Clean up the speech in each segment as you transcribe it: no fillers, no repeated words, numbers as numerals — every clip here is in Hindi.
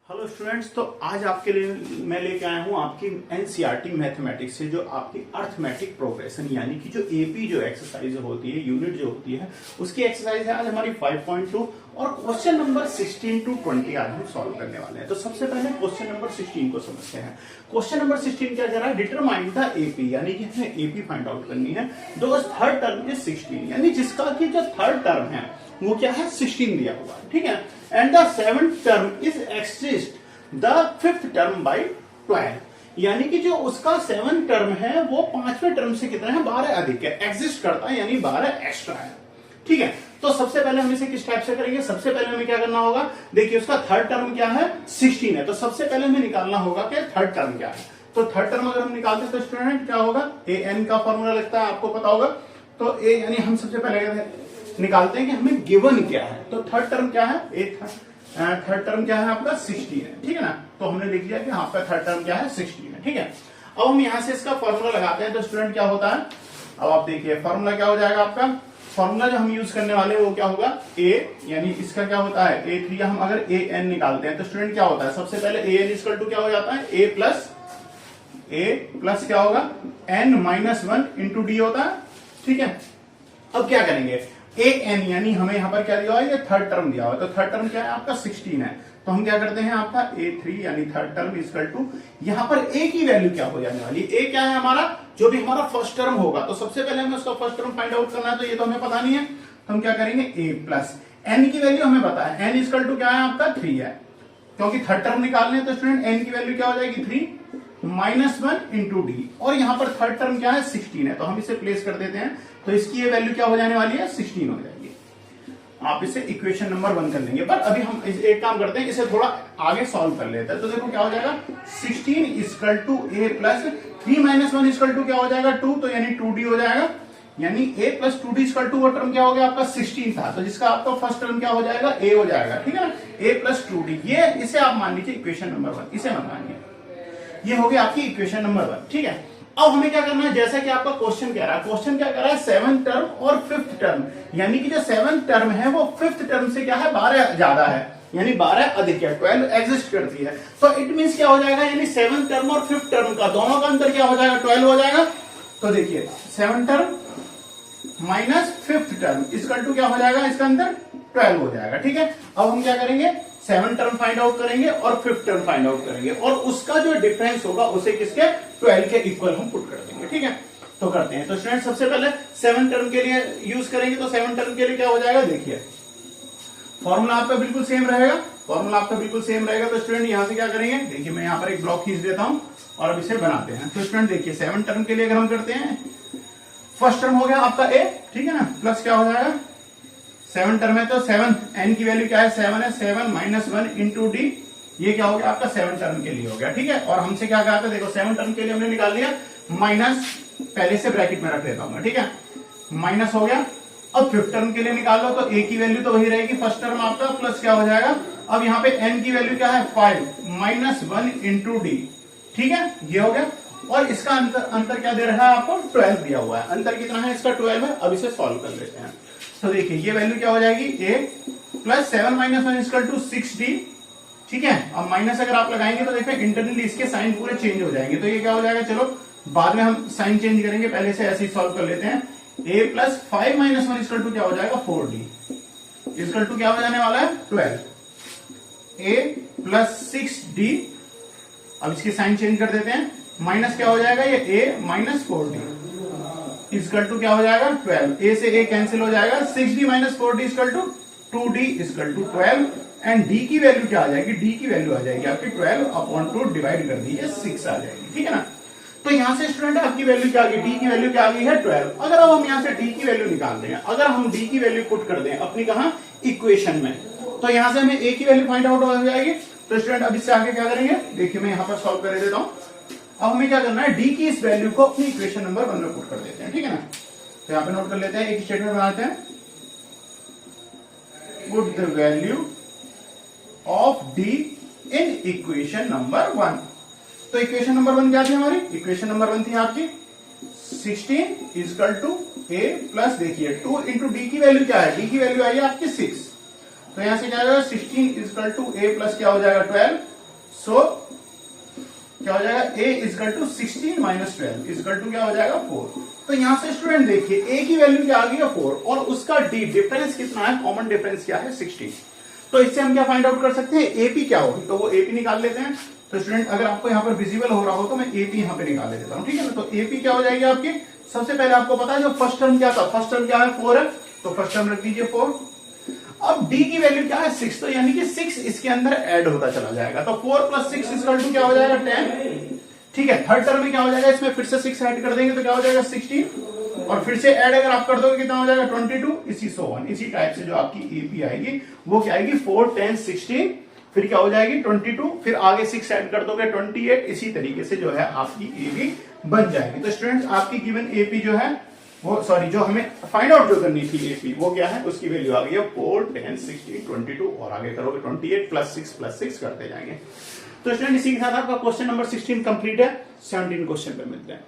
हेलो स्टूडेंट्स, तो आज आपके लिए मैं लेके आया हूँ आपकी एनसीईआरटी मैथमेटिक्स से जो आपकी अर्थमेटिक प्रोग्रेशन यानी कि जो एपी जो एक्सरसाइज होती है, यूनिट जो होती है, उसकी एक्सरसाइज है आज हमारी 5.2 और क्वेश्चन नंबर 16 to 20 आज हम सॉल्व करने वाले हैं। तो सबसे पहले क्वेश्चन नंबर 16 को समझते हैं। क्वेश्चन नंबर 16 क्या कह रहा है? डिटरमाइन द एपी, यानी कि हमें एपी फाइंड आउट करनी है। दो थर्ड टर्म इज 16, यानी जिसका की जो थर्ड टर्म है वो क्या है? 16 दिया हुआ है, ठीक है। And the seventh term is exist the fifth term by 12, यानी कि जो उसका सेवंथ टर्म है वो पांचवें टर्म से कितना है? 12 अधिक है, एग्जिस्ट करता है, यानी 12 एक्स्ट्रा है, ठीक है। तो सबसे पहले हम इसे किस टाइप से करेंगे? सबसे पहले हमें क्या करना होगा? देखिए उसका थर्ड टर्म क्या है? 16 है, तो सबसे पहले हमें निकालना होगा कि थर्ड टर्म क्या है। तो थर्ड टर्म अगर हम निकालते हैं तो स्टूडेंट क्या होगा? ए एन का फॉर्मूला लगता है, आपको पता होगा। तो ए यानी हम सबसे पहले निकालते हैं कि हमें गिवन क्या है। तो थर्ड टर्म क्या है? थर्ड टर्म क्या है आपका? 16 है, ठीक है ना। तो हमने लिख लिया कि आपका थर्ड टर्म क्या है? 16 है, ठीक है। अब हम यहां से इसका फॉर्मूला लगाते हैं तो स्टूडेंट क्या होता है? अब आप देखिए फॉर्मूला क्या हो जाएगा आपका? फॉर्मूला जो हम यूज करने वाले हैं वो क्या होगा? ए, यानी इसका क्या होता है? A3 हम अगर ए एन निकालते हैं तो स्टूडेंट क्या होता है? सबसे पहले ए एन इक्वल टू क्या हो जाता है? ए प्लस क्या होगा? n माइनस 1 इंटू डी होता है, ठीक है। अब क्या करेंगे? ए एन यानी हमें यहां पर क्या दिया हुआ है? ये थर्ड टर्म दिया हुआ है। तो थर्ड टर्म क्या है आपका? 16 है। तो हम क्या करते हैं? आपका A3 यानी थर्ड टर्म इक्वल टू, यहां पर ए की वैल्यू क्या हो जाने वाली है? ए क्या है हमारा? जो भी हमारा फर्स्ट टर्म होगा। तो सबसे पहले हमें उसका फर्स्ट टर्म फाइंड आउट करना है, तो ये तो हमें पता नहीं है। तो हम क्या करेंगे? ए प्लस एन की वैल्यू हमें पता है, एन इक्वल टू क्या है आपका? 3 है, क्योंकि थर्ड टर्म निकालने तो स्टूडेंट एन की वैल्यू क्या हो जाएगी? 3 माइनस 1 इंटू डी, और यहां पर थर्ड टर्म क्या है? 16 है। तो हम इसे प्लेस कर देते हैं, तो इसकी ये वैल्यू क्या हो जाने वाली है? 16 हो जाएगी। आप इसे इक्वेशन नंबर 1 कर लेंगे। पर अभी हम एक काम करते हैं, इसे थोड़ा आगे सॉल्व कर लेते हैं। तो देखो क्या हो जाएगा? 16 equal to A plus 3 minus 1 equal to क्या हो जाएगा? 2, तो यानी 2d हो जाएगा। यानी a plus 2d equal to वो टर्म क्या हो गया आपका? 16 था, तो जिसका आपका फर्स्ट टर्म क्या हो जाएगा? a हो जाएगा, ठीक है ना। a प्लस 2d, ये इसे आप मान लीजिए इक्वेशन नंबर 1, इसे मत मानिए। ये हो गया आपकी इक्वेशन नंबर 1, ठीक है। अब हमें क्या करना है? जैसा कि आपका क्वेश्चन कह रहा है, क्वेश्चन क्या कह रहा है? सेवंथ टर्म और फिफ्थ टर्म, यानी कि जो सेवंथ टर्म है वो फिफ्थ टर्म से क्या है? 12 ज्यादा है, यानी 12 अधिक है, 12 एग्जिस्ट करती है। तो इट मींस क्या हो जाएगा? यानी सेवंथ टर्म और फिफ्थ टर्म का दोनों का अंतर क्या हो जाएगा? 12 हो जाएगा। तो देखिए seventh term minus fifth term equal to क्या हो जाएगा? इसका अंतर 12 हो जाएगा, ठीक है। अब हम क्या करेंगे? सेवन टर्म फाइंड आउट करेंगे और फिफ्थ टर्म फाइंड आउट करेंगे, और उसका जो डिफरेंस होगा उसे किसके? 12 के इक्वल हम पुट कर देंगे, ठीक है। तो करते हैं। तो स्टूडेंट सबसे पहले सेवन टर्म के लिए यूज करेंगे। तो सेवन टर्म के लिए क्या हो जाएगा? देखिए फॉर्मूला आपका बिल्कुल सेम रहेगा, फॉर्मूला आपका बिल्कुल सेम रहेगा। तो स्टूडेंट यहां से क्या करेंगे? देखिए मैं यहां पर एक ब्लॉक खींच देता हूं और अब इसे बनाते हैं। तो स्टूडेंट देखिए सेवन टर्म के लिए अगर हम करते हैं, फर्स्ट टर्म हो गया आपका ए, ठीक है ना, प्लस क्या हो जाएगा? सेवन टर्म है तो सेवन, एन की वैल्यू क्या है? 7 है, 7 माइनस 1 इंटू डी, ये क्या हो गया आपका? सेवन टर्म के लिए हो गया, ठीक है। और हमसे क्या कहा था? देखो सेवन टर्म के लिए हमने निकाल लिया, माइनस पहले से ब्रैकेट में रख देता हूं, ठीक है, माइनस हो गया। अब फिफ्थ टर्म के लिए निकालो तो ए की वैल्यू तो वही रहेगी, फर्स्ट टर्म आपका, प्लस क्या हो जाएगा? अब यहाँ पे एन की वैल्यू क्या है? 5 माइनस 1 इंटू डी, ठीक है, ये हो गया। और इसका अंतर क्या दे रहा है आपको? 12 दिया हुआ है। अंतर कितना है इसका? 12 है। अब इसे सॉल्व कर लेते हैं। तो देखिए ये वैल्यू क्या हो जाएगी? A plus 7 minus 1 equal to 6d, ठीक है। अब माइनस अगर आप लगाएंगे तो देखिए इंटरनली इसके साइन पूरे चेंज हो जाएंगे। तो ये क्या हो जाएगा? चलो बाद में हम साइन चेंज करेंगे, पहले से ऐसे ही सॉल्व कर लेते हैं। ए प्लस 5 माइनस 1 इक्वल टू क्या हो जाएगा? 4d इक्वल टू क्या हो जाने वाला है? 12। ए प्लस 6d, अब इसकी साइन चेंज कर देते हैं, माइनस क्या हो जाएगा? ये a minus 4d equal to क्या हो जाएगा? 12। ए से ए कैंसिल हो जाएगा, 6d minus 4d equal to 2d equal to 12। And d की वैल्यू क्या आ जाएगी? d की वैल्यू आ जाएगी आपकी 12 अपॉन 2 डिवाइड कर दीजिए 6 आ जाएगी, ठीक है ना। तो यहां से स्टूडेंट आपकी वैल्यू क्या आ गई? d की वैल्यू क्या आ गई है? 12। अगर अब हम यहां से d की वैल्यू निकाल दें, अगर हम d की वैल्यू पुट कर दें अपनी कहा? इक्वेशन में, तो यहां से हमें a की वैल्यू फाइंड आउट हो जाएगी। तो स्टूडेंट अब इससे आगे क्या करेंगे? देखिए मैं यहां पर सॉल्व कर देता हूं। अब हमें क्या करना है? d की इस वैल्यू को अपनी इक्वेशन नंबर 1 में पुट कर देते हैं, ठीक है ना। तो यहां पे नोट कर लेते हैं, एक स्टेटमेंट बनाते हैं, put the value of d in equation number 1। तो इक्वेशन नंबर 1 क्या थी हमारी? इक्वेशन नंबर 1 थी आपकी 16 इक्वल टू a प्लस, देखिए 2 इंटू डी की वैल्यू क्या है? d की वैल्यू आई है आपकी 6, तो यहां से क्या हो जाएगा? 16 इक्वल टू a प्लस क्या हो जाएगा? 12, सो क्या हो जाएगा a equal to 16 minus 12 equal to क्या हो जाएगा 4। तो यहां से स्टूडेंट देखिए a की वैल्यू क्या आ गई है 4 और उसका d डिफरेंस कितना है, कॉमन डिफरेंस क्या है 16। तो इससे हम क्या फाइंड आउट कर सकते हैं, एपी क्या होगी, तो वो एपी निकाल लेते हैं। तो स्टूडेंट अगर आपको यहाँ पर विजिबल हो रहा हो तो मैं एपी यहाँ पे निकाल देता हूँ, ठीक है ना। तो एपी क्या हो जाएगी आपकी, सबसे पहले आपको पता है जो फर्स्ट टर्म क्या था, फर्स्ट टर्म क्या है 4 है, तो फर्स्ट टर्म रख दीजिए 4। अब डी की वैल्यू क्या है 6, तो यानी कि 6 इसके अंदर ऐड होता चला जाएगा, तो 4 + 6 इक्वल टू क्या हो जाएगा 10, ठीक है। थर्ड टर्म में क्या हो जाएगा, इसमें फिर से 6 ऐड कर देंगे तो क्या हो जाएगा 16 और फिर से ऐड अगर आप कर दोगे कितना हो जाएगा 22, इसी सो ऑन, इसी टाइप से जो आपकी एपी आएगी वो क्या आएगी 4, 10, 16, फिर क्या हो जाएगी 22, फिर आगे 6 ऐड कर दोगे 28, इसी तरीके से जो है आपकी एपी बन जाएगी। तो स्टूडेंट्स आपकी गिवन एपी जो है वो, सॉरी, जो हमें फाइंड आउट जो करनी थी एपी वो क्या है, उसकी वैल्यू आ गई है 4, 10, 16, 22 और आगे करोगे 28 + 6 करते जाएंगे। तो स्टूडेंट इसी के साथ आपका क्वेश्चन नंबर 16 कंप्लीट है। 17 क्वेश्चन पे मिलते हैं।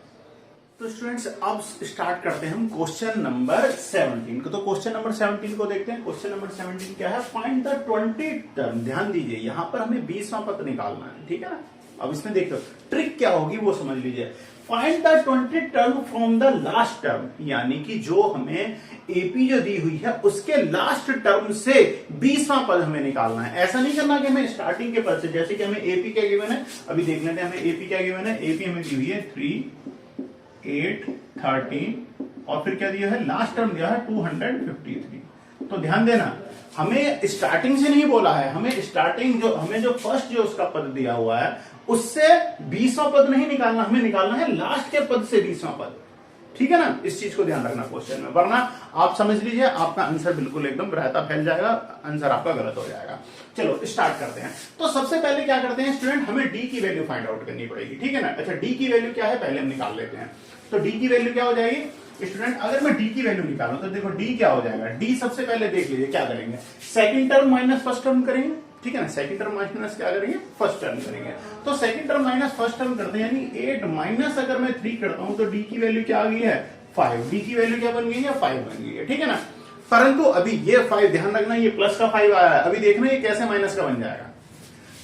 तो स्टूडेंट्स अब स्टार्ट करते हैं हम क्वेश्चन नंबर 17 को। तो क्वेश्चन नंबर 17 को देखते हैं। क्वेश्चन नंबर 17 क्या है, फाइंड द 20 टर्म। ध्यान दीजिए यहां पर हमें 20वां पद निकालना है, ठीक है ना। अब इसमें देखो ट्रिक क्या होगी वो समझ लीजिए। Find the 20 term from the last term, यानी कि जो हमें एपी जो दी हुई है उसके लास्ट टर्म से 20वां पद हमें निकालना है। ऐसा नहीं करना कि हमें स्टार्टिंग के पद से, जैसे कि हमें एपी क्या गिवन है, अभी देख लेते हैं हमें एपी क्या गिवन है। एपी हमें दी हुई है 3, 8, 13 और फिर क्या दिया है, लास्ट टर्म दिया है 253। तो ध्यान देना हमें स्टार्टिंग से नहीं बोला है, हमें स्टार्टिंग जो हमें जो फर्स्ट जो उसका पद दिया हुआ है उससे 20वां पद नहीं निकालना, हमें निकालना है लास्ट के पद से 20वां पद, ठीक है ना। इस चीज को ध्यान रखना क्वेश्चन में, वरना आप समझ लीजिए आपका आंसर बिल्कुल एकदम रायता फैल जाएगा, आंसर आपका गलत हो जाएगा। चलो स्टार्ट करते हैं। तो सबसे पहले क्या करते हैं स्टूडेंट, हमें डी की वैल्यू फाइंड आउट करनी पड़ेगी, ठीक है ना। अच्छा डी की वैल्यू क्या है पहले हम निकाल लेते हैं। तो डी की वैल्यू क्या हो जाएगी स्टूडेंट, अगर मैं डी की वैल्यू निकालूं तो देखो डी क्या हो जाएगा। डी सबसे पहले देख लीजिए क्या करेंगे, second term minus first term करेंगे, ठीक है ना। सेकंड टर्म माइनस क्या करेंगे, फर्स्ट टर्म करेंगे। तो second term minus first term करते हैं, यानी 8 माइनस अगर मैं 3 करता हूं तो डी की वैल्यू क्या आ गई है 5। डी की वैल्यू क्या बन गई है 5 बन गई है, ठीक है ना। परंतु अभी ये 5 ध्यान रखना, ये प्लस का 5 आया है, अभी देखना ये कैसे माइनस का बन जाएगा,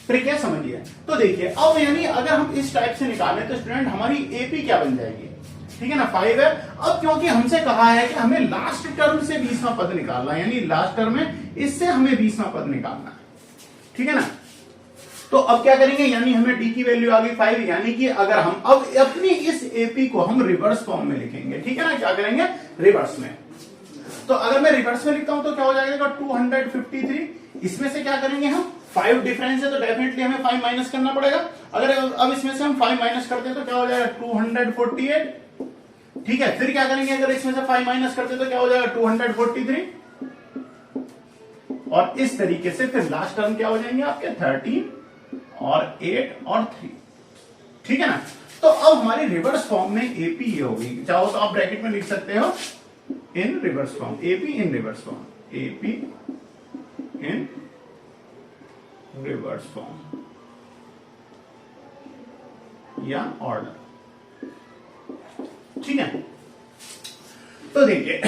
ट्रिक है समझिए। तो देखिए अब यानी अगर हम इस टाइप से निकालें तो स्टूडेंट हमारी एपी क्या बन जाएगी, ठीक है ना 5 है। अब क्योंकि हमसे कहा है कि हमें लास्ट टर्म से 20वां पद निकालना है, यानी लास्ट टर्म में इससे हमें 20वां पद निकालना है, ठीक है ना। तो अब क्या करेंगे, यानी हमें डी की वैल्यू आ गई 5, यानी कि अगर हम अब अपनी इस एपी को हम रिवर्स फॉर्म में लिखेंगे, ठीक है ना। क्या करेंगे रिवर्स में, तो अगर मैं रिवर्स में लिखता हूं तो क्या हो जाएगा 253। इसमें से क्या करेंगे हम 5 डिफरेंस है तो डेफिनेटली हमें 5 माइनस करना पड़ेगा। अगर अब इसमें से हम 5 माइनस करते हैं तो क्या हो जाएगा 248, ठीक है। फिर क्या करेंगे, अगर इसमें से 5 माइनस करते तो क्या हो जाएगा 243 और इस तरीके से फिर लास्ट टर्म क्या हो जाएंगे आपके 13 और 8 और 3, ठीक है ना। तो अब हमारी रिवर्स फॉर्म में एपी ये होगी, चाहो तो आप ब्रैकेट में लिख सकते हो in reverse form, AP in reverse form, AP in reverse form या ऑर्डर, ठीक है। तो देखिए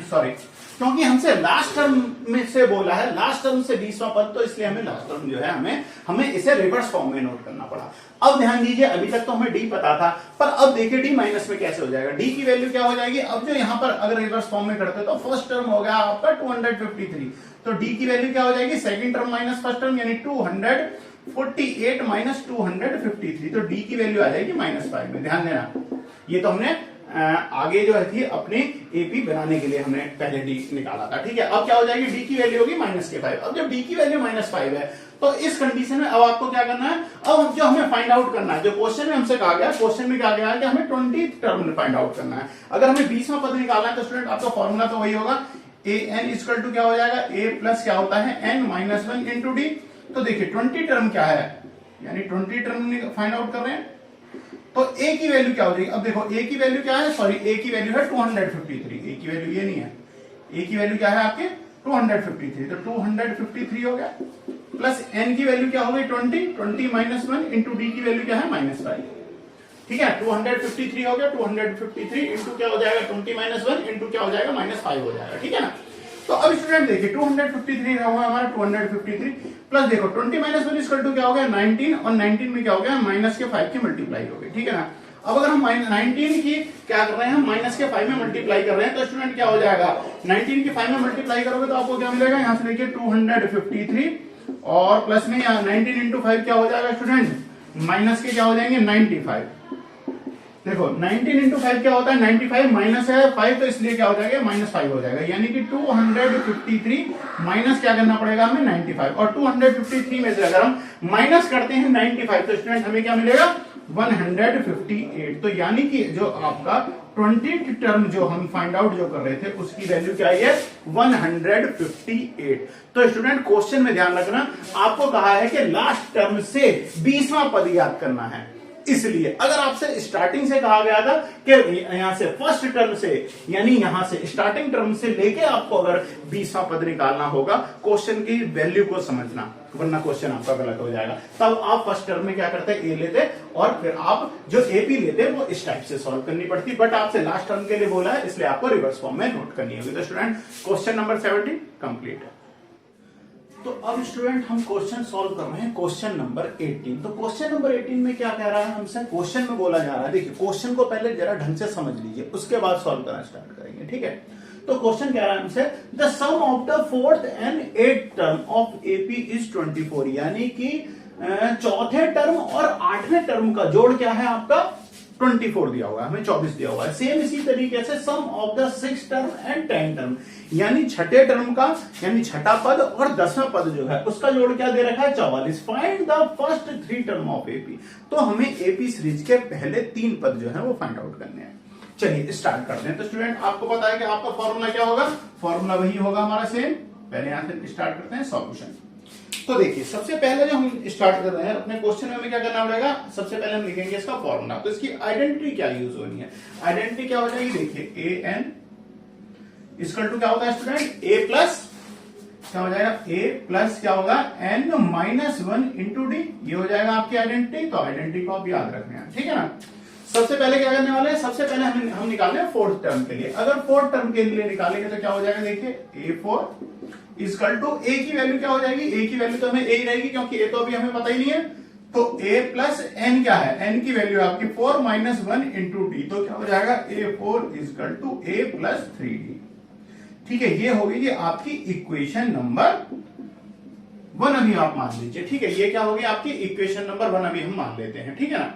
सॉरी, क्योंकि हमसे लास्ट टर्म में से बोला है, लास्ट टर्म से 20वां पद, तो इसलिए हमें लास्ट टर्म जो है हमें इसे रिवर्स फॉर्म में नोट करना पड़ा। अब ध्यान दीजिए अभी तक तो हमें डी पता था, पर अब देखिए डी माइनस में कैसे हो जाएगा। डी की वैल्यू क्या हो जाएगी, अब जो यहां पर अगर रिवर्स फॉर्म में करते तो फर्स्ट टर्म हो गया आपका 253, तो डी की वैल्यू क्या हो जाएगी second term minus first term, यानी 248 माइनस 253, तो डी की वैल्यू आ जाएगी -5 में। ध्यान देना ये तो हमने आगे जो थी अपने एपी बनाने के लिए हमने पहले डी निकाला था, ठीक है। अब क्या हो जाएगी, डी की वैल्यू होगी -5। अब जब डी की वैल्यू -5 है तो इस कंडीशन में अब आपको क्या करना है, अब जो हमें फाइंड आउट करना है, जो क्वेश्चन में हमसे कहा गया, क्वेश्चन में क्या गया है कि हमें 20 टर्म फाइंड आउट करना है। अगर हमें 20वां पद निकालना है तो स्टूडेंट आपका फॉर्मूला तो वही होगा, ए एन इक्वल टू क्या हो जाएगा, ए प्लस क्या होता है n माइनस 1 इंटू डी। तो देखिए 20 टर्म क्या है, यानी 20 टर्म फाइंड आउट कर रहे हैं, तो ए की वैल्यू क्या हो जाएगी। अब देखो ए की वैल्यू क्या है, सॉरी ए की वैल्यू है 253, ए की वैल्यू ये नहीं है, ए की वैल्यू क्या है आपके 253, तो 253 हो गया, प्लस एन की वैल्यू क्या हो गई 20 माइनस 1 इंटू डी की वैल्यू क्या है -5, ठीक है। 253 हो गया, 253 इंटू क्या हो जाएगा 20 माइनस 1 इंटू क्या हो जाएगा -5 हो जाएगा, ठीक है ना। तो अब स्टूडेंट देखिए 253 हुआ हमारा 253 प्लस देखो 20 माइनस 1 इक्वल टू क्या हो गया 19 और 19 में क्या हो गया माइनस के 5 की मल्टीप्लाई हो गई, ठीक है ना। अब अगर हम 19 की क्या कर रहे हैं हम माइनस के 5 में मल्टीप्लाई कर रहे हैं तो स्टूडेंट क्या हो जाएगा 19 की 5 में मल्टीप्लाई करोगे तो आपको क्या मिलेगा यहाँ से देखिए 253 और प्लस में यहाँ 19 इंटू 5 क्या हो जाएगा स्टूडेंट माइनस के क्या हो जाएंगे 95। देखो 19 इंटू 5 क्या होता है 95 माइनस है 5 तो इसलिए क्या हो जाएगा -5 हो जाएगा, यानी कि 253 माइनस क्या करना पड़ेगा हमें 95 और 253 में से अगर हम माइनस करते हैं 95 तो स्टूडेंट हमें क्या मिलेगा 158। तो यानी कि जो आपका 20 टर्म जो हम फाइंड आउट जो कर रहे थे उसकी वैल्यू क्या है 158। तो स्टूडेंट क्वेश्चन में ध्यान रखना आपको कहा है कि लास्ट टर्म से 20वां पद याद करना है, इसलिए अगर आपसे स्टार्टिंग से कहा गया था कि यहां से फर्स्ट टर्म से यानी यहां से स्टार्टिंग टर्म से लेके आपको अगर 20वां पद निकालना होगा क्वेश्चन की वैल्यू को समझना, वरना क्वेश्चन आपका गलत हो जाएगा। तब आप फर्स्ट टर्म में क्या करते ए लेते और फिर आप जो एपी लेते वो इस टाइप से सॉल्व करनी पड़ती, बट आपसे लास्ट टर्म के लिए बोला है इसलिए आपको रिवर्स फॉर्म में नोट करनी होगी। तो स्टूडेंट क्वेश्चन नंबर 17 कंप्लीट है। तो अब स्टूडेंट हम क्वेश्चन सॉल्व कर रहे हैं क्वेश्चन नंबर 18। तो क्वेश्चन नंबर 18 में क्या कह रहा है हमसे, क्वेश्चन में बोला जा रहा है, देखिए क्वेश्चन को पहले जरा ढंग से समझ लीजिए उसके बाद सॉल्व करना स्टार्ट करेंगे, ठीक है। तो क्वेश्चन कह रहा है हमसे the sum of the 4th and 8th term of AP is 24, यानी कि चौथे टर्म और 8वें टर्म का जोड़ क्या है आपका 24 दिया हुआ है, हमें 24 दिया हुआ है। सेम इसी तरीके से sum of the 6th term and 10th term, यानी छठे टर्म का यानी छठा पद और 10वां पद जो है उसका जोड़ क्या दे रखा है 44। Find the first 3 term of AP, तो हमें एपी सीरीज के पहले 3 पद जो है वो फाइंड आउट करने हैं। चलिए स्टार्ट करते हैं। तो स्टूडेंट आपको पता है कि आपका फॉर्मूला क्या होगा, फॉर्मूला वही होगा हमारा सेम। पहले यहां से स्टार्ट करते हैं सॉल्यूशन। तो देखिए सबसे पहले जो हम स्टार्ट कर रहे हैं अपने क्वेश्चन में हमें क्या करना पड़ेगा, सबसे पहले हम लिखेंगे इसका फॉर्मूला। तो इसकी आइडेंटिटी क्या यूज होनी है, आइडेंटिटी क्या हो जाएगी, देखिए ए एन इक्वल टू क्या होता है स्टूडेंट ए प्लस क्या हो जाएगा ए प्लस क्या होगा एन माइनस 1 इंटू डी, ये हो जाएगा आपकी आइडेंटिटी। तो आइडेंटिटी को आप याद रखना है, ठीक है ना। सबसे पहले क्या करने वाले हैं, सबसे पहले हम निकाल रहे हैं 4th टर्म के लिए। अगर 4th टर्म के लिए निकालेंगे तो क्या हो जाएगा, देखिए A4 इक्वल टू ए की वैल्यू क्या हो जाएगी, ए की वैल्यू तो हमें ए ही रहेगी क्योंकि ए तो अभी हमें पता ही नहीं है। तो a प्लस एन क्या है, एन की वैल्यू आपकी 4 माइनस 1 इंटू डी, तो क्या हो जाएगा A4 equal to A plus 3d, ठीक है। ये होगी ये आपकी इक्वेशन नंबर 1 अभी आप मान लीजिए, ठीक है। ये क्या होगी आपकी इक्वेशन नंबर 1 अभी हम मान लेते हैं, ठीक है ना।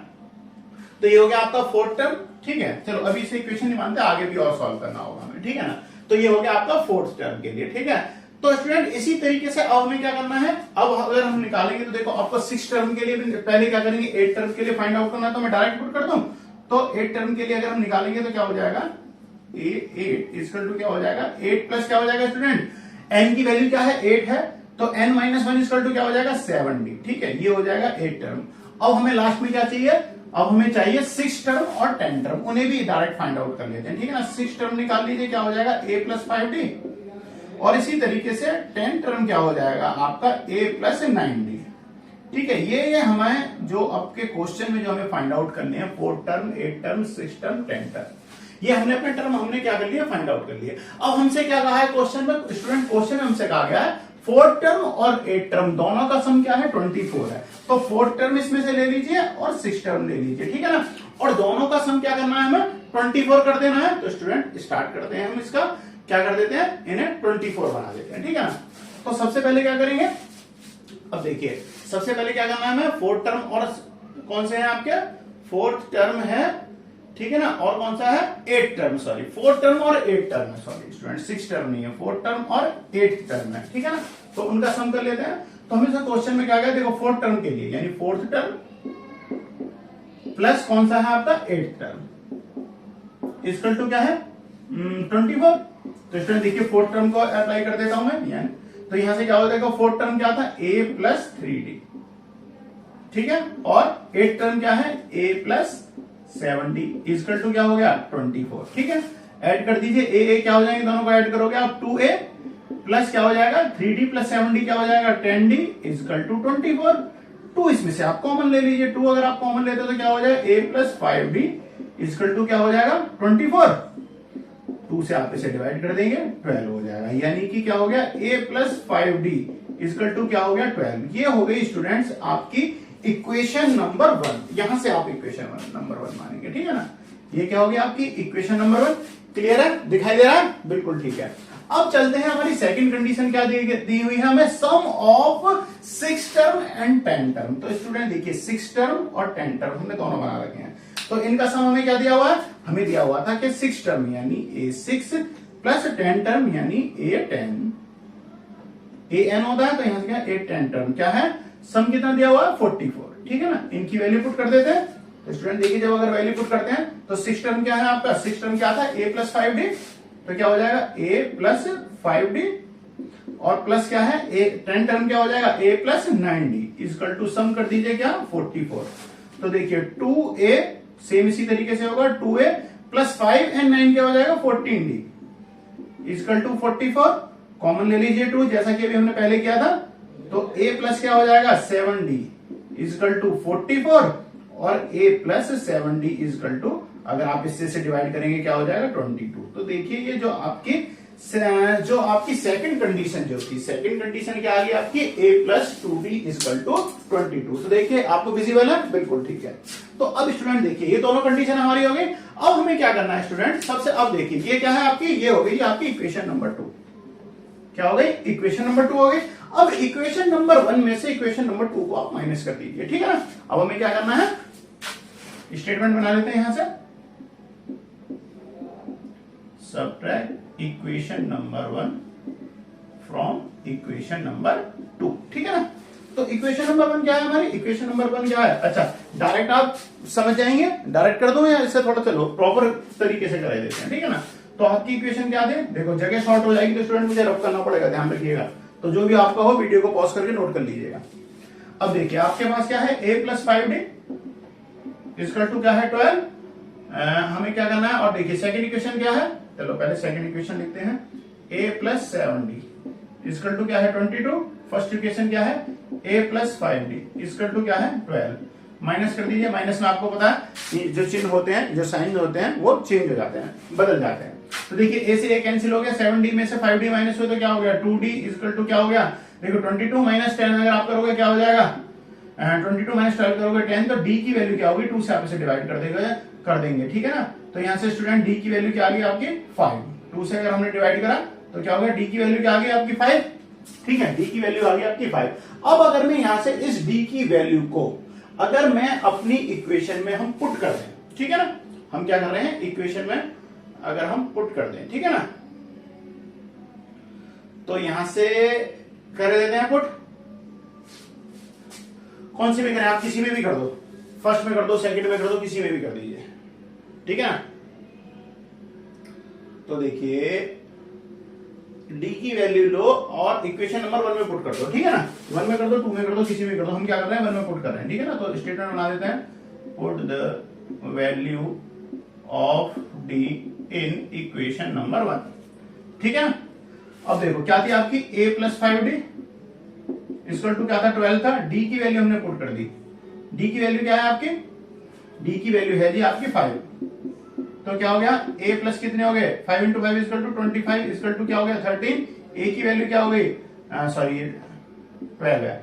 तो ये हो गया आपका 4th टर्म, ठीक है। चलो अभी इसे इक्वेशन नहीं मानते, आगे भी और सॉल्व करना होगा हमें, ठीक है ना। तो ये हो गया आपका 4th टर्म के लिए, ठीक है। तो स्टूडेंट इसी तरीके से अब हमें क्या करना है, अब अगर हम निकालेंगे तो देखो आपको 6 टर्म के लिए भी पहले क्या करेंगे 8 टर्म के लिए फाइंड आउट करना है, तो मैं डायरेक्ट पुट कर दूं। तो 8 टर्म के लिए अगर हम निकालेंगे तो क्या हो जाएगा A8 इक्वल टू क्या हो जाएगा 8 प्लस क्या हो जाएगा स्टूडेंट n की वैल्यू क्या है 8 है, तो n माइनस 1 इक्वल टू क्या हो जाएगा 7d, ठीक है। ये हो जाएगा 8 टर्म। अब हमें लास्ट में क्या चाहिए, अब हमें चाहिए 6 टर्म और 10 टर्म, उन्हें भी डायरेक्ट फाइंड आउट कर लेते हैं, ठीक है ना। 6 टर्म निकाल लीजिए, क्या हो जाएगा a प्लस 5d, और इसी तरीके से 10 टर्म क्या हो जाएगा आपका a प्लस 9d, ठीक है। ये हमें जो आपके क्वेश्चन में जो हमें फाइंड आउट करने हैं 4 टर्म 8 टर्म 6 टर्म 10 टर्म, ये हमने अपने टर्म हमने क्या कर लिया फाइंड आउट कर लिया। अब हमसे क्या कहा है क्वेश्चन में, स्टूडेंट क्वेश्चन में हमसे कहा गया है 4 टर्म और 8 टर्म दोनों का सम क्या है 24 है। तो 4 टर्म इसमें से ले लीजिए और 6 टर्म ले लीजिए, ठीक है ना। और दोनों का सम क्या करना है हमें 24 कर देना है। तो स्टूडेंट स्टार्ट करते हैं हम इसका, क्या कर देते हैं इन्हें 24 बना देते हैं, ठीक है ना। तो सबसे पहले क्या करेंगे, अब देखिए सबसे पहले क्या करना है हमें 4 टर्म और कौन से हैं आपके 4th टर्म है, ठीक है ना, और कौन सा है 8 टर्म, सॉरी 4 टर्म और 8 टर्म है, सॉरी स्टूडेंट 6 टर्म नहीं है 4 टर्म और 8 टर्म है, ठीक है ना। तो उनका सम कर लेते हैं। तो हमें क्वेश्चन में क्या गया, देखो 4 टर्म के लिए यानी 4th टर्म प्लस कौन सा है आपका 8th टर्म इक्वल टू क्या है 24। तो स्टूडेंट देखिए 4th टर्म को अप्लाई कर देता हूं मैं, यानी तो यहां से क्या हो जाएगा 4th टर्म क्या था a प्लस 3d, ठीक है। और 8th टर्म क्या है a plus 7d equal to क्या हो गया 24, ठीक है। ऐड कर दीजिए a क्या हो जाएंगे, दोनों को ऐड करोगे आप 2a प्लस क्या हो जाएगा 3d प्लस 7d क्या हो जाएगा 10d इक्वल टू 24। 2 इसमें से आप कॉमन ले लीजिए, 2 अगर आप कॉमन लेते हो तो क्या हो जाएगा a plus 5d equal to क्या हो जाएगा 24। 2 2 से आप इसे डिवाइड कर देंगे 12 हो जाएगा, यानी कि क्या हो गया a plus 5d equal to क्या हो गया 12। ये हो गई स्टूडेंट्स आपकी इक्वेशन नंबर 1। यहां से आप इक्वेशन नंबर 1 मानेंगे, ठीक है ना। ये क्या हो गया आपकी इक्वेशन नंबर 1। क्लियर है, दिखाई दे रहा है, बिल्कुल ठीक है। अब चलते हैं, हमारी सेकंड कंडीशन क्या दी हुई है हमें, सम ऑफ 6 टर्म एंड 10 टर्म। तो स्टूडेंट देखिए 6 टर्म और 10 टर्म हमने दोनों बना रखे हैं। तो इनका सम हमें क्या दिया हुआ है, हमें दिया हुआ था कि 6 टर्म यानी a6 प्लस 10 टर्म यानी a10 an होता है, तो यहां से क्या a10 टर्म क्या है, सम कितना दिया हुआ है 44, ठीक है ना। इनकी वैल्यू पुट कर देते हैं। तो स्टूडेंट देखिए जब अगर वैल्यू पुट करते हैं तो 6 टर्म क्या है आपका, 6 टर्म क्या था a प्लस 5d, तो क्या हो जाएगा a प्लस 5d और प्लस क्या है 10 टर्म क्या हो जाएगा a plus 9d equal to sum कर दीजिए क्या 44। तो देखिए 2a सेम इसी तरीके से होगा 2a प्लस 5 एंड 9 क्या हो जाएगा 14d इक्वल टू 44। कॉमन ले लीजिए 2 जैसा कि अभी हमने पहले किया था। तो a प्लस क्या हो जाएगा 7d इक्वल टू 44 और a plus 7d equal to अगर आप इससे से डिवाइड करेंगे क्या हो जाएगा 22। तो देखिए ये जो आपकी सेकंड कंडीशन जो थी, सेकंड कंडीशन क्या आ गई आपकी a plus 2d equal to 22। तो देखिए आपको विजिबल है, बिल्कुल ठीक है। तो अब स्टूडेंट देखिए ये दोनों कंडीशन हमारी हो गई। अब हमें क्या करना है स्टूडेंट, सबसे अब देखिए ये क्या है आपकी, ये हो गई आपकी इक्वेशन नंबर 2। क्या हो गई, इक्वेशन नंबर 2 हो गई। अब इक्वेशन नंबर 1 में से इक्वेशन नंबर 2 को आप माइनस कर दीजिए, ठीक है ना। अब हमें क्या करना है, स्टेटमेंट बना लेते हैं यहां से, subtract equation number 1 from equation number 2, ठीक है ना। तो इक्वेशन नंबर 1 क्या है हमारी, इक्वेशन नंबर 1 क्या है, अच्छा डायरेक्ट आप समझ जाएंगे, डायरेक्ट कर दो या इससे थोड़ा चलो प्रॉपर तरीके से करा देते हैं, ठीक है ना। तो आपकी इक्वेशन क्या थे, देखो जगह शॉर्ट हो जाएगी तो स्टूडेंट मुझे रफ करना पड़ेगा, ध्यान रखिएगा। तो जो भी आपका हो वीडियो को पॉज करके नोट कर लीजिएगा। अब देखिए आपके पास क्या है a plus 5d equal to क्या है 12। हमें क्या करना है, और देखिए सेकंड इक्वेशन क्या है, चलो पहले सेकंड इक्वेशन लिखते हैं, a plus 7d equal to क्या है 22। फर्स्ट इक्वेशन क्या है a plus 5d equal to क्या है 12। माइनस कर दीजिए, माइनस में आपको पता है जो चिन्ह होते हैं, जो साइन होते हैं वो चेंज हो जाते हैं, बदल जाते हैं। तो देखिए a से a कैंसिल हो गया, 7d में से 5d माइनस हुआ तो क्या हो गया 2d इक्वल टू क्या हो गया, देखो 22 माइनस 10 अगर आप करोगे क्या हो जाएगा 22 माइनस 12 करोगे 10, तो d की वैल्यू क्या होगी 2 से आप इसे डिवाइड कर देंगे, ठीक है ना। तो यहां से स्टूडेंट d की वैल्यू क्या आ गई आपकी 5, 2 से अगर हमने डिवाइड करा तो क्या होगा d की वैल्यू क्या आ गई आपकी 5, ठीक है, d की वैल्यू आ गई आपकी 5। अब अगर मैं यहां से इस d की वैल्यू को अगर मैं अपनी इक्वेशन में हम पुट कर दें, ठीक है ना, हम क्या कर रहे हैं इक्वेशन में अगर हम पुट कर दें, ठीक है ना, तो यहां से कर देते हैं पुट, कौन सी में करें आप, किसी में भी कर दो, फर्स्ट में कर दो, सेकंड में कर दो, किसी में भी कर दीजिए, ठीक है ना। तो देखिए d की वैल्यू लो और इक्वेशन नंबर 1 में पुट कर दो, ठीक है ना, 1 में कर दो, 2 में कर दो, किसी में कर दो, हम क्या कर रहे हैं 1 में पुट कर रहे हैं, ठीक है ना। तो स्टेटमेंट बना देते हैं, put the value of d in equation number 1, ठीक है ना। अब देखो क्या थी आपकी a plus 5d equal to क्या था 12 था, d की वैल्यू हमने पुट कर दी, d की वैल्यू क्या है आपकी, d की वैल्यू है जी आपकी 5, तो क्या हो गया a प्लस कितने हो गए 5 into 5 equal to 25 equal to क्या हो गया 13, a की वैल्यू क्या हो गई सॉरी 12 है,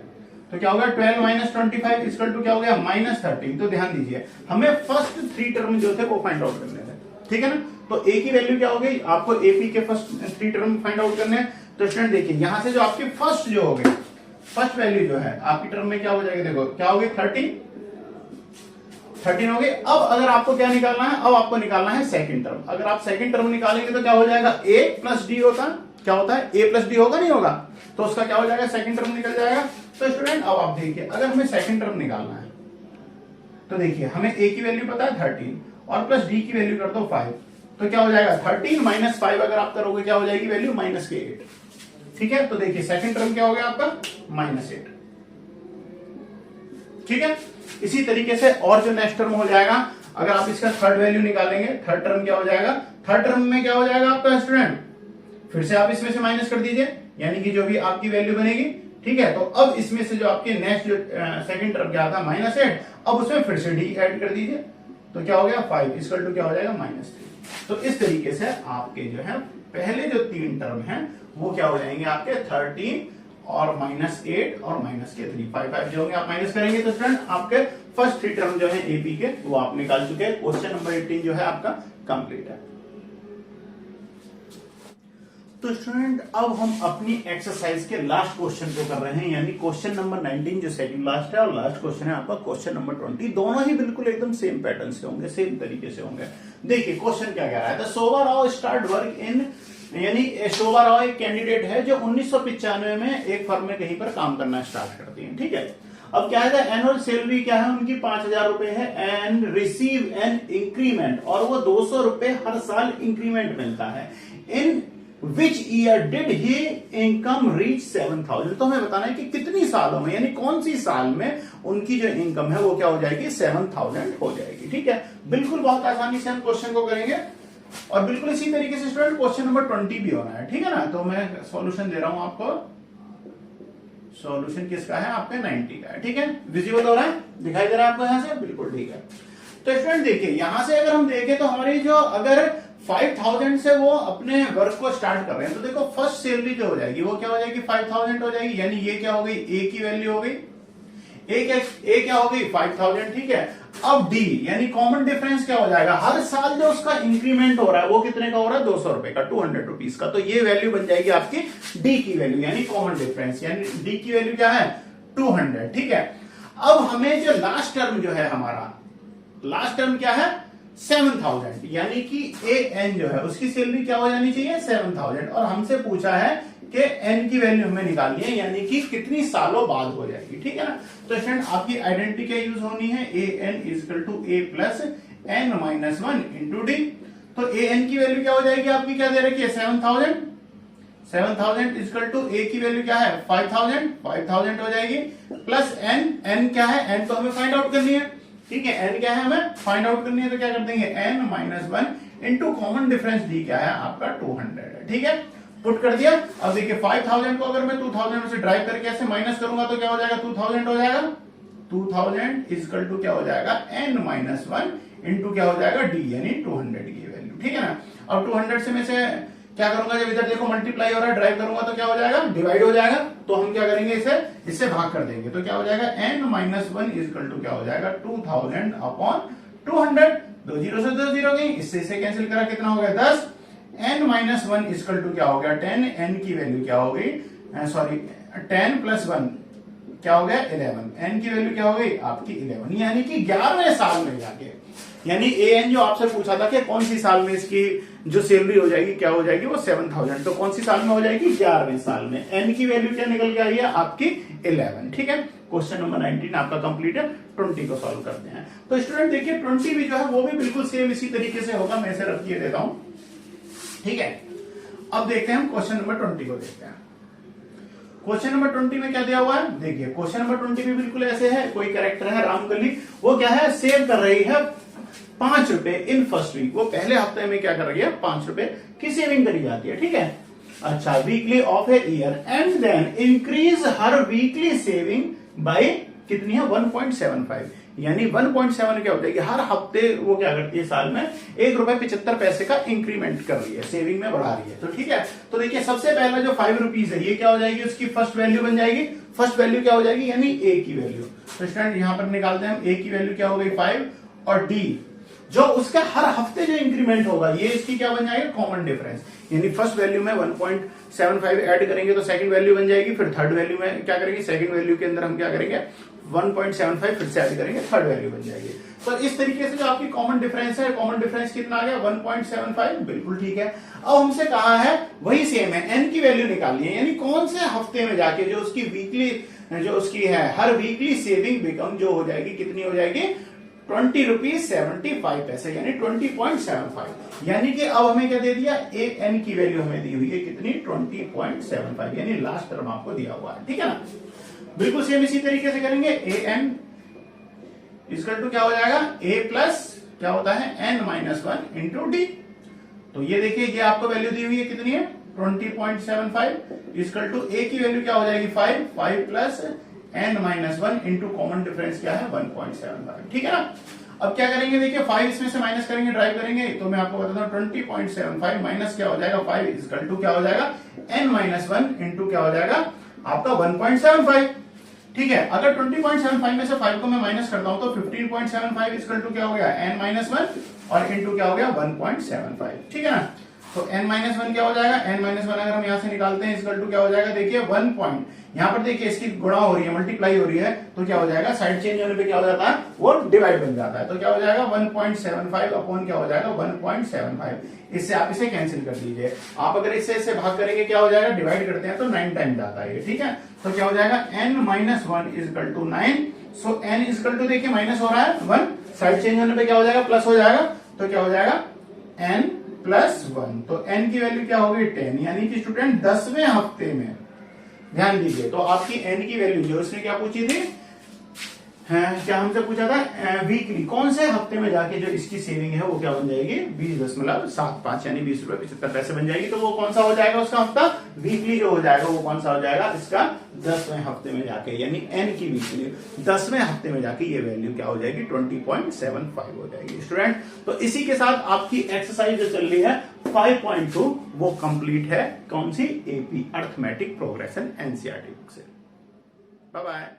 तो क्या होगा 12 माइनस 25 इक्वल टू क्या हो गया माइनस 13। तो ध्यान दीजिए हमें फर्स्ट 3 टर्म जो थे वो फाइंड आउट करने थे, ठीक है ना। तो a की वैल्यू क्या हो गई, आपको AP के फर्स्ट 3 टर्म फाइंड आउट करने हैं। तो स्टूडेंट देखिए यहां से जो आपकी फर्स्ट जो हो गई, फर्स्ट वैल्यू जो है आपकी टर्म में क्या हो जाएगी, देखो क्या हो गई 13 हो गई। अब अगर आपको क्या निकालना है, अब आपको निकालना है सेकंड टर्म। अगर आप सेकंड टर्म निकालेंगे तो क्या हो जाएगा a प्लस डी होता, क्या होता है a प्लस डी होगा नहीं होगा, तो उसका क्या हो जाएगा सेकंड टर्म निकल जाएगा। तो स्टूडेंट अब आप देखिए अगर हमें सेकंड टर्म निकालना है तो देखिए हमें a की वैल्यू पता है 13 और प्लस d की वैल्यू कर दो 5, तो क्या हो जाएगा 13 माइनस 5 अगर आप करोगे क्या हो जाएगी वैल्यू माइनस के 8, ठीक है। तो देखिए सेकंड टर्म क्या हो गया आपका माइनस 8, ठीक है। इसी तरीके से और जो नेक्स्ट टर्म हो जाएगा, अगर आप इसका थर्ड वैल्यू निकालेंगे, थर्ड टर्म क्या हो जाएगा, थर्ड टर्म में क्या हो जाएगा आपका स्टूडेंट, फिर से आप इसमें से माइनस कर दीजिए, यानी कि जो भी आपकी वैल्यू बनेगी, ठीक है। तो अब इसमें से जो आपके नेक्स्ट जो सेकंड टर्म क्या था -8, अब उसमें फिर से डी ऐड कर दीजिए, तो क्या हो गया 5 इक्वल टू क्या हो जाएगा -3, तो इस तरीके से आपके जो है पहले जो 3 टर्म हैं वो क्या हो जाएंगे आपके 13 और -8 और माइनस के 3 5 जो होंगे आप माइनस करेंगे तो स्टूडेंट आपके फर्स्ट 3 टर्म जो है एपी के वो आप निकाल चुके हैं। क्वेश्चन नंबर 18 जो है आपका कंप्लीट है। तो स्टूडेंट अब हम अपनी एक्सरसाइज के लास्ट क्वेश्चन को कर रहे हैं, यानी क्वेश्चन नंबर 19 जो सेकंड लास्ट है और लास्ट क्वेश्चन है आपका क्वेश्चन नंबर 20। दोनों ही बिल्कुल एकदम सेम पैटर्न से होंगे, सेम तरीके से होंगे। देखिए क्वेश्चन क्या कह रहा है, the Shobha Rao start work in, यानी शोभा राव एक कैंडिडेट है जो 1995 में एक फर्म में कहीं पर काम करना स्टार्ट करती है, ठीक है। अब क्या है, एनुअल सैलरी क्या है उनकी 5,000 रुपए है, एंड रिसीव एन इंक्रीमेंट, और वो 200 रुपए हर साल इंक्रीमेंट मिलता है। In which year did he income reach 7,000, तो हमें बताना है कि कितनी सालों में, यानी कौन सी साल में उनकी जो इनकम है वो क्या हो जाएगी 7,000 हो जाएगी, ठीक है। बिल्कुल बहुत आसानी से हम क्वेश्चन को करेंगे और बिल्कुल इसी तरीके से स्टूडेंट क्वेश्चन नंबर 20 भी होना है, ठीक है ना। तो मैं सॉल्यूशन दे रहा हूं आपको, सॉल्यूशन किसका है आपके 90 का है, ठीक है। विजिबल हो रहा है, दिखाई दे रहा है आपको यहां से, बिल्कुल ठीक है। तो स्टूडेंट देखिए यहां से अगर हम देखें तो हमारी जो अगर 5,000 से वो अपने वर्क को स्टार्ट कर रहे हैं तो देखो फर्स्ट सैलरी जो हो जाएगी वो क्या हो जाएगी 5,000 हो जाएगी, यानी ये क्या हो गई ए की वैल्यू हो गई, ए क्या हो गई 5,000, ठीक है। अब डी यानी कॉमन डिफरेंस क्या हो जाएगा, हर साल जो उसका इंक्रीमेंट हो रहा है वो कितने का हो रहा है 200 रुपए का, 200 रुपीज का। तो ये वैल्यू बन जाएगी आपकी डी की वैल्यू, यानी कॉमन डिफरेंस, यानी डी की वैल्यू क्या है 200, ठीक है। अब हमें जो लास्ट टर्म जो है हमारा लास्ट टर्म क्या है 7,000, यानी कि ए एन जो है उसकी सैलरी क्या हो जानी चाहिए 7,000, और हमसे पूछा है कि एन की वैल्यू हमें निकालनी है, यानी कि कितनी सालों बाद हो जाएगी, ठीक है ना। तो स्टूडेंट आपकी आइडेंटिटी क्या यूज होनी है, A N equal to A plus N minus 1 into D. तो ए एन की वैल्यू क्या हो जाएगी आपकी, क्या दे रखी है 7,000 इजकल टू ए की वैल्यू क्या है 5,000 हो जाएगी, प्लस एन क्या है, एन तो हमें फाइंड आउट करनी है, ठीक है। एन क्या है हमें फाइंड आउट करनी है, तो क्या कर देंगे N minus 1 into common difference D क्या है आपका 200 है, ठीक है। पुट कर दिया। अब देखिए 5,000 को अगर मैं 2,000 से ड्राइव करके ऐसे माइनस करूंगा तो क्या हो जाएगा 2,000 हो जाएगा, 2,000 इजकल टू क्या हो जाएगा एन माइनस 1 इंटू क्या हो जाएगा डी, यानी 200 की वैल्यू, ठीक है ना। अब 200 से मैं से क्या करूंगा, जब इधर देखो मल्टीप्लाई हो रहा है ड्राइव करूंगा तो क्या हो जाएगा डिवाइड हो जाएगा, तो हम क्या करेंगे इससे भाग कर देंगे, तो क्या हो जाएगा एन माइनस 1 इजकल टू क्या हो जाएगा 2,000 अपॉन 200, 2 जीरो से 2 जीरो गई, इससे इसे कैंसिल करा कितना हो गया 10, एन माइनस 1 इजकल टू क्या हो गया 10, एन की वैल्यू क्या हो गई, सॉरी 10 प्लस 1 क्या हो गया 11, एन की वैल्यू क्या हो गई आपकी 11, यानी कि 11वें साल में जाके, यानी ए एन जो आपसे पूछा था कि कौन सी साल में इसकी जो सैलरी हो जाएगी क्या हो जाएगी वो 7,000, तो कौन सी साल में हो जाएगी 11वें साल में। एन की वैल्यू क्या निकल के आई है आपकी 11, ठीक है। क्वेश्चन नंबर 19 आपका कंप्लीट है। 20 को सॉल्व करते हैं। तो स्टूडेंट देखिए 20 भी जो है वो भी बिल्कुल सेम इसी तरीके से होगा, मैं इसे रख दिए देता हूं, ठीक है। अब देखते हैं हम क्वेश्चन नंबर 20 को देखते हैं। क्वेश्चन नंबर 20 में क्या दिया हुआ है, देखिए क्वेश्चन नंबर 20 भी बिल्कुल ऐसे है, कोई कैरेक्टर है रामकली, वो क्या है सेव कर रही है 5 रुपए इन फर्स्ट वीक, वो पहले हफ्ते में क्या कर रही है 5 रुपए की सेविंग करी जाती है, ठीक है। अच्छा weekly of a year and then increase her weekly saving by कितनी है 1.75, यानी 1.7 क्या होता है कि हर हफ्ते वो क्या करती है साल में 1 रुपए 75 पैसे का इंक्रीमेंट कर रही है, सेविंग में बढ़ा रही है, तो ठीक है। तो देखिए सबसे पहला जो 5 रुपीज है ये क्या हो जाएगी उसकी फर्स्ट वैल्यू बन जाएगी, फर्स्ट वैल्यू क्या हो जाएगी यानी ए की वैल्यू, तो स्टूडेंट यहां पर निकालते हैं हम ए की वैल्यू क्या हो गई 5, और डी जो उसका हर हफ्ते जो इंक्रीमेंट होगा ये इसकी क्या बन जाएगा कॉमन डिफरेंस, यानी फर्स्ट वैल्यू में 1.75 ऐड करेंगे तो सेकंड वैल्यू बन जाएगी, फिर थर्ड वैल्यू में क्या करेंगे सेकंड वैल्यू के अंदर हम क्या करेंगे 1.75 फिर से ऐड करेंगे, थर्ड वैल्यू बन जाएगी। तो इस तरीके से जो आपकी कॉमन डिफरेंस है, कॉमन डिफरेंस कितना आ गया 1.75, बिल्कुल ठीक है। अब हमसे कहा है वही सेम है एन की वैल्यू निकालनी है, यानी कौन से हफ्ते में जाके जो उसकी वीकली जो उसकी है हर वीकली सेविंग बिकम जो हो जाएगी कितनी हो जाएगी 20 रुपीज 75 पैसे, यानी 20.75, यानी कि अब हमें क्या दे दिया ए एन की वैल्यू हमें दी हुई है कितनी 20.75, यानी लास्ट टर्म आपको दिया हुआ है, ठीक है ना। बिल्कुल सेम इसी तरीके से करेंगे ए एन इसकल टू क्या हो जाएगा ए प्लस क्या होता है एन माइनस 1 इंटू डी, तो ये देखिए ये आपको वैल्यू दी हुई है कितनी है 20.75 इसकल टू ए की वैल्यू क्या हो जाएगी 5 plus N minus 1 into common difference क्या है 1.75, ठीक है ना। अब क्या करेंगे, देखिए 5 इसमें से माइनस करेंगे, ड्राइव करेंगे, तो मैं आपको बताता हूँ 20.75 माइनस क्या हो जाएगा 5 इक्वल टू क्या हो जाएगा n-1 इंटू क्या हो जाएगा आपका 1.75। ठीक है, अगर 20.75 में से 5 को मैं माइनस करता हूं तो 15.75 इक्वल टू क्या हो गया n-1 और इंटू क्या हो गया 1.75। ठीक है ना, तो n-1 क्या हो जाएगा, n-1 अगर हम यहां से निकालते हैं इक्वल टू क्या हो जाएगा, देखिए 1 पॉइंट, यहां पर देखिए इसकी गुणा हो रही है, मल्टीप्लाई हो रही है, तो क्या हो जाएगा साइड चेंज होने पे क्या हो जाता है वो डिवाइड बन जाता है, तो क्या हो जाएगा 1.75 अपॉन क्या हो जाएगा 1.75। इससे आप इसे कैंसिल कर दीजिए, आप अगर इससे भाग करेंगे क्या हो जाएगा, डिवाइड करते हैं तो 9 टाइम जाता है। ठीक है, तो क्या हो जाएगा n-1 equal to 9। So n equal to देखिए माइनस हो रहा है 1, साइड चेंज होने पे क्या हो जाएगा प्लस हो जाएगा, तो क्या हो जाएगा n प्लस 1, तो n की वैल्यू क्या होगी 10, यानी कि स्टूडेंट 10वें हफ्ते में, ध्यान दीजिए, तो आपकी n की वैल्यू जो उसने क्या पूछी थी, क्या हमसे पूछा था वीकली, कौन से हफ्ते में जाके जो इसकी सेविंग है वो क्या बन जाएगी 20.75 यानी 20 रुपए 75 पैसे बन जाएगी, तो वो कौन सा हो जाएगा उसका हफ्ता, वीकली जो हो जाएगा वो कौन सा हो जाएगा इसका 10वें हफ्ते में जाके, यानी n की वीकली 10वें हफ्ते में जाके ये वैल्यू क्या हो जाएगी 20.75 हो जाएगी। स्टूडेंट, तो इसी के साथ आपकी एक्सरसाइज जो चल रही है 5.2 वो कंप्लीट है, कौन सी, AP arithmetic progression NCERT book से। Bye bye.